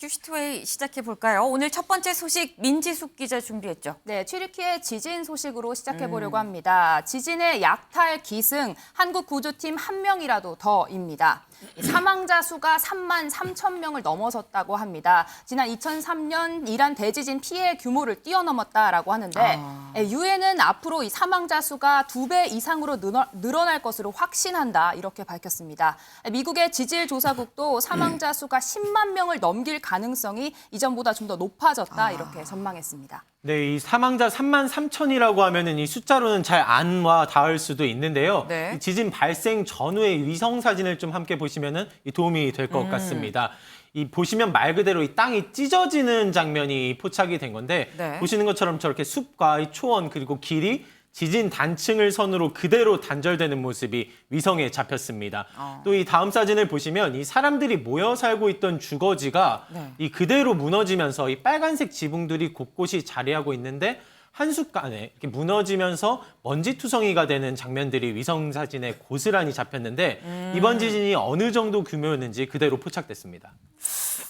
큐시트웨이 시작해볼까요? 오늘 첫 번째 소식 민지숙 기자 준비했죠. 네, 튀르키예 지진 소식으로 시작해보려고 합니다. 지진의 약탈 기승, 한국 구조팀 1명이라도 더입니다. 사망자 수가 3만 3천 명을 넘어섰다고 합니다. 지난 2003년 이란 대지진 피해 규모를 뛰어넘었다라고 하는데 유엔은 앞으로 이 사망자 수가 2배 이상으로 늘어날 것으로 확신한다 이렇게 밝혔습니다. 미국의 지질조사국도 사망자 수가 10만 명을 넘길 가능성이 이전보다 좀 더 높아졌다 이렇게 전망했습니다. 네, 이 사망자 3만 3천이라고 하면은 이 숫자로는 잘 안 와 닿을 수도 있는데요. 네. 이 지진 발생 전후의 위성 사진을 좀 함께 보시면은 도움이 될 것 같습니다. 이 보시면 말 그대로 이 땅이 찢어지는 장면이 포착이 된 건데 네. 보시는 것처럼 저렇게 숲과 이 초원 그리고 길이 지진 단층을 선으로 그대로 단절되는 모습이 위성에 잡혔습니다. 또 이 다음 사진을 보시면 이 사람들이 모여 살고 있던 주거지가 네. 이 그대로 무너지면서 이 빨간색 지붕들이 곳곳이 자리하고 있는데 한순간에 이렇게 무너지면서 먼지투성이가 되는 장면들이 위성 사진에 고스란히 잡혔는데 이번 지진이 어느 정도 규모였는지 그대로 포착됐습니다.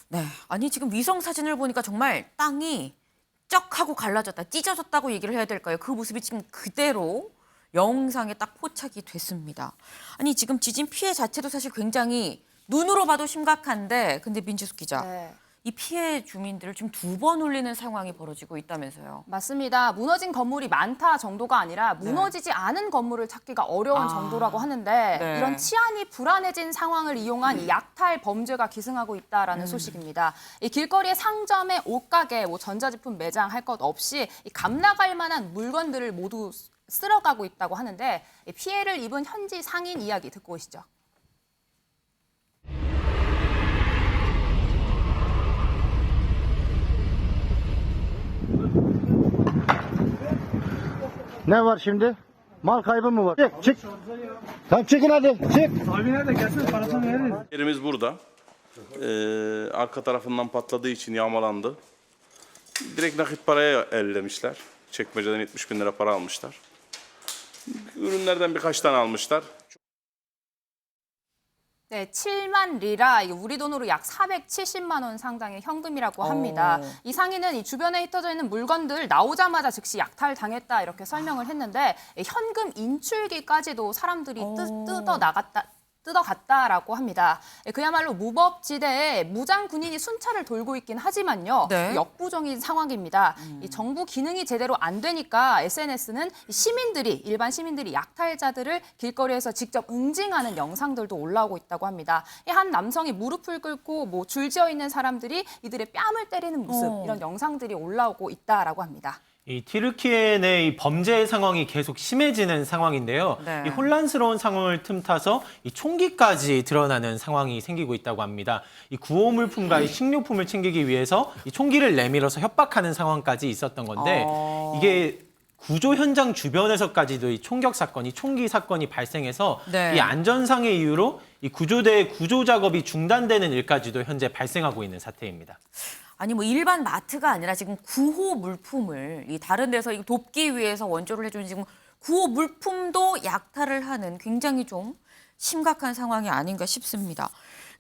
네, 아니 지금 위성 사진을 보니까 정말 땅이 쩍 하고 갈라졌다, 찢어졌다고 얘기를 해야 될까요? 그 모습이 지금 그대로 영상에 딱 포착이 됐습니다. 아니 지금 지진 피해 자체도 사실 굉장히 눈으로 봐도 심각한데 근데 민지숙 기자, 네. 이 피해 주민들을 지금 2번 울리는 상황이 벌어지고 있다면서요. 맞습니다. 무너진 건물이 많다 정도가 아니라 무너지지 않은 건물을 찾기가 어려운 정도라고 하는데 네. 이런 치안이 불안해진 상황을 이용한 이 약탈 범죄가 기승하고 있다라는 소식입니다. 이 길거리의 상점의 옷가게, 전자제품 매장 할 것 없이 이 감나갈 만한 물건들을 모두 쓸어가고 있다고 하는데 이 피해를 입은 현지 상인 이야기 듣고 오시죠. Ne var şimdi? Mal kaybı mı var? Çık, çık. Tamam çıkın hadi, çık. Yerimiz burada. Arka tarafından patladığı için yağmalandı. Direkt nakit paraya ellemişler. Çekmeceden 70 bin lira para almışlar. Ürünlerden birkaç tane almışlar. 네, 7만 리라, 이게 우리 돈으로 약 470만 원 상당의 현금이라고 합니다. 이 상인은 이 주변에 흩어져 있는 물건들 나오자마자 즉시 약탈당했다 이렇게 설명을 했는데 현금 인출기까지도 사람들이 뜯어갔다라고 합니다. 그야말로 무법지대에 무장 군인이 순찰을 돌고 있긴 하지만요. 네. 역부족인 상황입니다. 이 정부 기능이 제대로 안 되니까 SNS는 일반 시민들이 약탈자들을 길거리에서 직접 응징하는 영상들도 올라오고 있다고 합니다. 한 남성이 무릎을 꿇고 줄지어 있는 사람들이 이들의 뺨을 때리는 모습, 이런 영상들이 올라오고 있다라고 합니다. 이 튀르키예 내 이 범죄 상황이 계속 심해지는 상황인데요. 네. 이 혼란스러운 상황을 틈타서 이 총기까지 드러나는 상황이 생기고 있다고 합니다. 이 구호물품과 이 식료품을 챙기기 위해서 이 총기를 내밀어서 협박하는 상황까지 있었던 건데 이게 구조 현장 주변에서까지도 이 총격 사건이 총기 사건이 발생해서 네. 이 안전상의 이유로 이 구조대의 구조 작업이 중단되는 일까지도 현재 발생하고 있는 사태입니다. 아니 일반 마트가 아니라 지금 구호 물품을 이 다른 데서 이거 돕기 위해서 원조를 해주는 지금 구호 물품도 약탈을 하는 굉장히 좀 심각한 상황이 아닌가 싶습니다.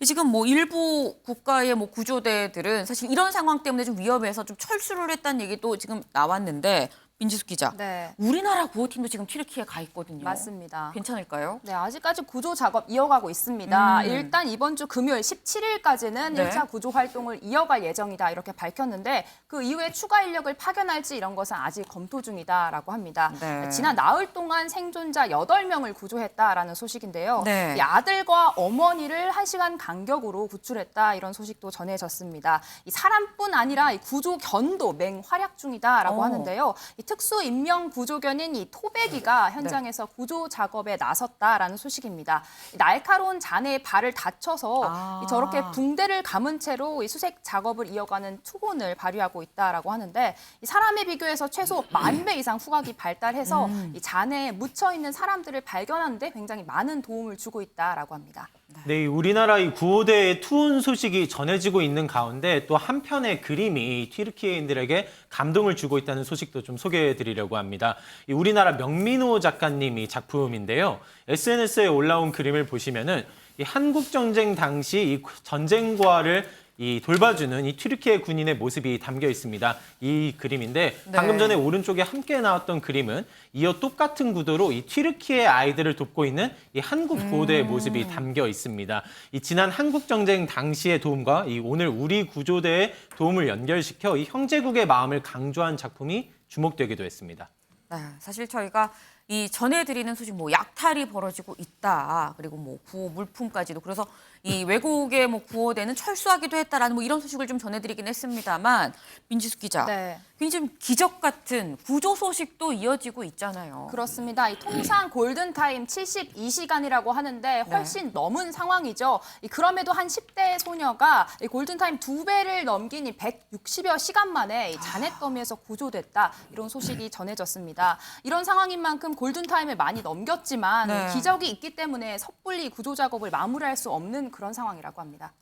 지금 일부 국가의 구조대들은 사실 이런 상황 때문에 좀 위험해서 좀 철수를 했다는 얘기도 지금 나왔는데 민지숙 기자, 네. 우리나라 구호팀도 지금 튀르키예에 가 있거든요. 맞습니다. 괜찮을까요? 네, 아직까지 구조 작업 이어가고 있습니다. 일단 이번 주 금요일 17일까지는 네. 1차 구조 활동을 이어갈 예정이다 이렇게 밝혔는데 그 이후에 추가 인력을 파견할지 이런 것은 아직 검토 중이다라고 합니다. 네. 지난 나흘 동안 생존자 8명을 구조했다라는 소식인데요. 네. 이 아들과 어머니를 1시간 간격으로 구출했다 이런 소식도 전해졌습니다. 이 사람뿐 아니라 이 구조견도 맹활약 중이다라고 하는데요. 이 특수 인명 구조견인 이 토베기가 현장에서 구조 작업에 나섰다라는 소식입니다. 날카로운 잔해에 발을 다쳐서 저렇게 붕대를 감은 채로 이 수색 작업을 이어가는 투혼을 발휘하고 있다라고 하는데 이 사람에 비교해서 최소 10,000배 이상 후각이 발달해서 이 잔해에 묻혀 있는 사람들을 발견하는 데 굉장히 많은 도움을 주고 있다라고 합니다. 네, 우리나라 이 구호대의 투혼 소식이 전해지고 있는 가운데 또 한편의 그림이 튀르키예인들에게 감동을 주고 있다는 소식도 좀 소개해드리려고 합니다. 이 우리나라 명민호 작가님이 작품인데요. SNS에 올라온 그림을 보시면은 이 한국 전쟁 당시 이 전쟁과를 이 돌봐주는 이 튀르키예 군인의 모습이 담겨 있습니다. 이 그림인데 방금 전에 오른쪽에 함께 나왔던 그림은 이어 똑같은 구도로 이 튀르키예 아이들을 돕고 있는 이 한국 구호대의 모습이 담겨 있습니다. 이 지난 한국 전쟁 당시의 도움과 이 오늘 우리 구조대의 도움을 연결시켜 이 형제국의 마음을 강조한 작품이 주목되기도 했습니다. 네, 사실 저희가 이 전해드리는 소식 뭐 약탈이 벌어지고 있다. 그리고 뭐 구호 물품까지도 그래서 이 외국의 뭐 구호대는 철수하기도 했다라는 뭐 이런 소식을 좀 전해드리긴 했습니다만 민지숙 기자, 네. 굉장히 좀 기적 같은 구조 소식도 이어지고 있잖아요. 그렇습니다. 이 통상 골든타임 72시간이라고 하는데 훨씬 넘은 상황이죠. 그럼에도 한 10대 소녀가 이 골든타임 2배를 넘긴 이 160여 시간 만에 이 잔해더미에서 구조됐다. 이런 소식이 전해졌습니다. 이런 상황인 만큼 골든타임을 많이 넘겼지만 네. 기적이 있기 때문에 섣불리 구조 작업을 마무리할 수 없는 그런 상황이라고 합니다.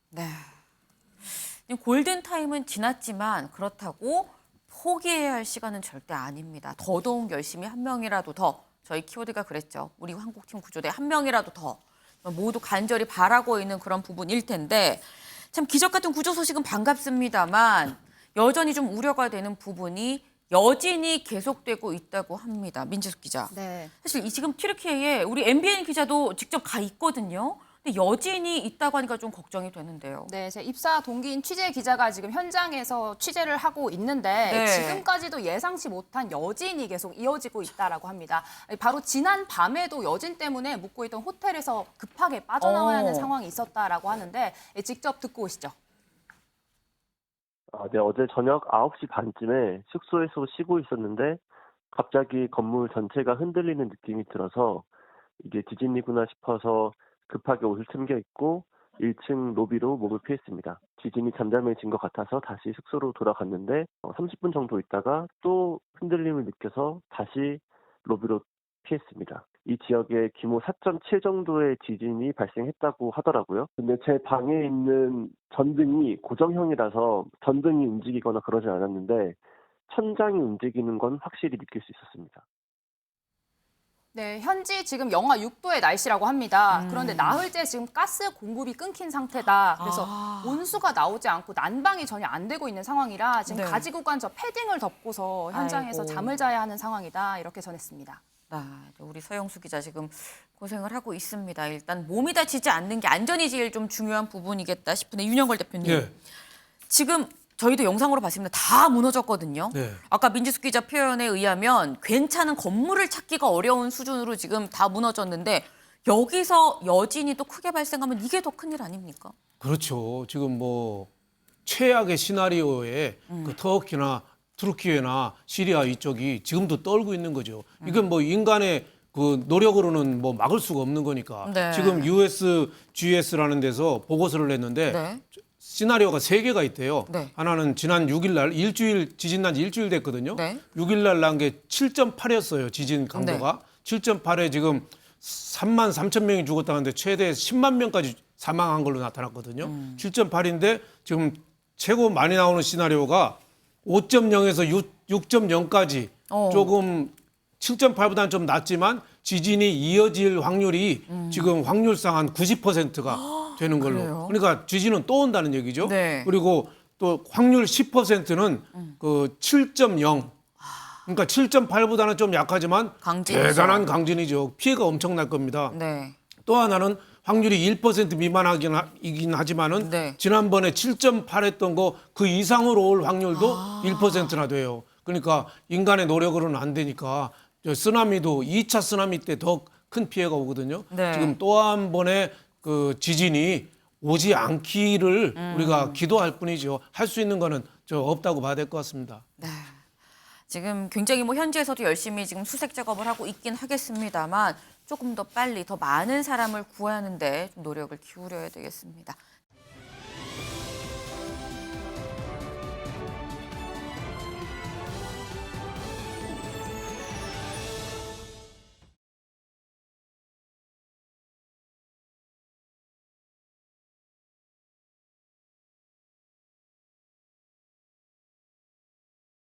네. 골든타임은 지났지만 그렇다고 포기해야 할 시간은 절대 아닙니다. 더더욱 열심히 한 명이라도 더, 저희 키워드가 그랬죠. 우리 한국팀 구조대 한 명이라도 더 모두 간절히 바라고 있는 그런 부분일 텐데 참 기적 같은 구조 소식은 반갑습니다만 여전히 좀 우려가 되는 부분이 여진이 계속되고 있다고 합니다. 민지숙 기자. 네. 사실 이 지금 튀르키예에 우리 MBN 기자도 직접 가 있거든요. 근데 여진이 있다고 하니까 좀 걱정이 되는데요. 네, 제 입사 동기인 취재 기자가 지금 현장에서 취재를 하고 있는데 네. 지금까지도 예상치 못한 여진이 계속 이어지고 있다라고 합니다. 바로 지난 밤에도 여진 때문에 묵고 있던 호텔에서 급하게 빠져나와야 하는 상황이 있었다라고 하는데 직접 듣고 오시죠. 네, 어제 저녁 9시 반쯤에 숙소에서 쉬고 있었는데 갑자기 건물 전체가 흔들리는 느낌이 들어서 이게 지진이구나 싶어서 급하게 옷을 챙겨 입고 1층 로비로 몸을 피했습니다. 지진이 잠잠해진 것 같아서 다시 숙소로 돌아갔는데 30분 정도 있다가 또 흔들림을 느껴서 다시 로비로 피했습니다. 이 지역에 규모 4.7 정도의 지진이 발생했다고 하더라고요. 근데 제 방에 있는 전등이 고정형이라서 전등이 움직이거나 그러진 않았는데 천장이 움직이는 건 확실히 느낄 수 있었습니다. 네, 현지 지금 영하 6도의 날씨라고 합니다. 그런데 나흘째 지금 가스 공급이 끊긴 상태다. 그래서 온수가 나오지 않고 난방이 전혀 안 되고 있는 상황이라 지금 네. 가지고 간 저 패딩을 덮고서 현장에서 아이고. 잠을 자야 하는 상황이다. 이렇게 전했습니다. 우리 서영수 기자 지금 고생을 하고 있습니다. 일단 몸이 다치지 않는 게 안전이 제일 좀 중요한 부분이겠다 싶은데 윤영걸 대표님. 예. 지금 저희도 영상으로 봤습니다. 다 무너졌거든요. 네. 아까 민지숙 기자 표현에 의하면 괜찮은 건물을 찾기가 어려운 수준으로 지금 다 무너졌는데 여기서 여진이 또 크게 발생하면 이게 더 큰일 아닙니까? 그렇죠. 지금 뭐 최악의 시나리오에 그 터키나 투르키예나 시리아 이쪽이 지금도 떨고 있는 거죠. 이건 뭐 인간의 그 노력으로는 뭐 막을 수가 없는 거니까. 네. 지금 USGS라는 데서 보고서를 냈는데 네. 시나리오가 3개가 있대요. 네. 하나는 지난 6일 날 지진 난 지 일주일 됐거든요. 네. 6일 날 난 게 7.8였어요. 지진 강도가. 7.8에 지금 3만 3천 명이 죽었다는데 최대 10만 명까지 사망한 걸로 나타났거든요. 7.8인데 지금 최고 많이 나오는 시나리오가 5.0에서 6.0까지 조금 7.8보다는 좀 낮지만 지진이 이어질 확률이 지금 확률상 한 90%가 되는 걸로. 그래요? 그러니까 지진은 또 온다는 얘기죠. 네. 그리고 또 확률 10%는 그 7.0. 그러니까 7.8보다는 좀 약하지만 강진이죠. 대단한 강진이죠. 피해가 엄청날 겁니다. 네. 또 하나는 확률이 1% 미만이긴 하지만은 네. 지난번에 7.8 했던 거 그 이상으로 올 확률도 1%나 돼요. 그러니까 인간의 노력으로는 안 되니까 저 쓰나미도 2차 쓰나미 때 더 큰 피해가 오거든요. 네. 지금 또 한 번의 그 지진이 오지 않기를 우리가 기도할 뿐이죠. 할 수 있는 거는 저 없다고 봐야 될 것 같습니다. 네. 지금 굉장히 뭐 현지에서도 열심히 지금 수색 작업을 하고 있긴 하겠습니다만 조금 더 빨리 더 많은 사람을 구하는데 좀 노력을 기울여야 되겠습니다.